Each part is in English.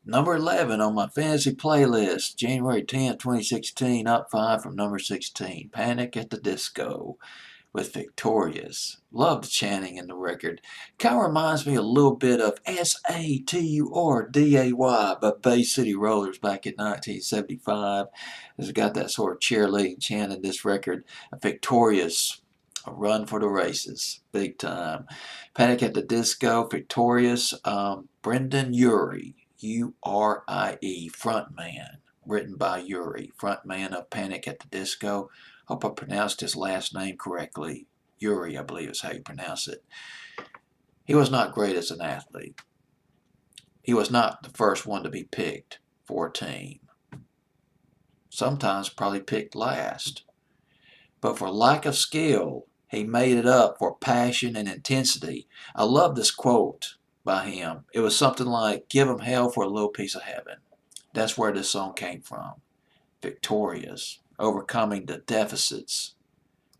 Number 11 on my fantasy playlist, January 10th, 2016, up 5 from number 16. Panic at the Disco with Victorious. Love the chanting in the record. Kind of reminds me a little bit of Saturday by Bay City Rollers back in 1975. It's got that sort of cheerleading chant in this record. Victorious, a run for the races, big time. Panic at the Disco, Victorious, Brendan Urie, Urie, frontman, written by Urie, frontman of Panic at the Disco. Hope I pronounced his last name correctly. Urie, I believe is how you pronounce it. He was not great as an athlete. He was not the first one to be picked for a team. Sometimes probably picked last. But for lack of skill, he made it up for passion and intensity. I love this quote by him. It was something like, "Give him hell for a little piece of heaven." That's where this song came from. Victorious, overcoming the deficits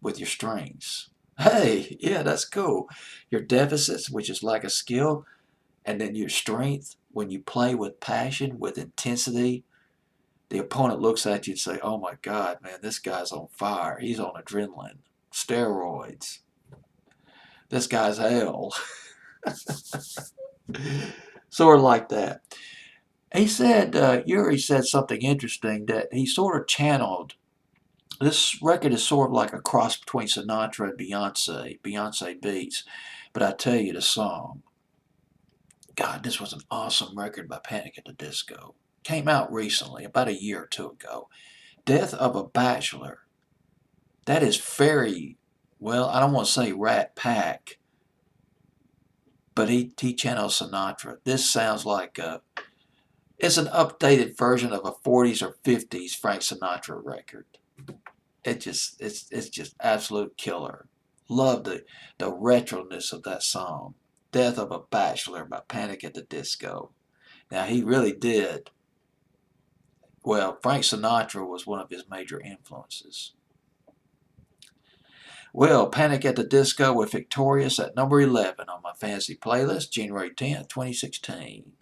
with your strengths. Hey, yeah, that's cool. Your deficits, which is lack of skill, and then your strength, when you play with passion, with intensity, the opponent looks at you and say, "Oh my God, man, this guy's on fire. He's on adrenaline, steroids. This guy's hell." Sort of like that. He said, Yuri said something interesting that he sort of channeled. This record is sort of like a cross between Sinatra and Beyonce. Beyonce beats. But I tell you, the song, God, this was an awesome record by Panic at the Disco. Came out recently, about a year or two ago. Death of a Bachelor. That is very, well, I don't want to say Rat Pack, but he channels Sinatra. This sounds like it's an updated version of a 40s or 50s Frank Sinatra record. It's just absolute killer. Love the retroness of that song. Death of a Bachelor by Panic at the Disco. Now he really did. Well, Frank Sinatra was one of his major influences. Well, Panic at the Disco with Victorious at number 11 on my fantasy playlist, January 10th, 2016.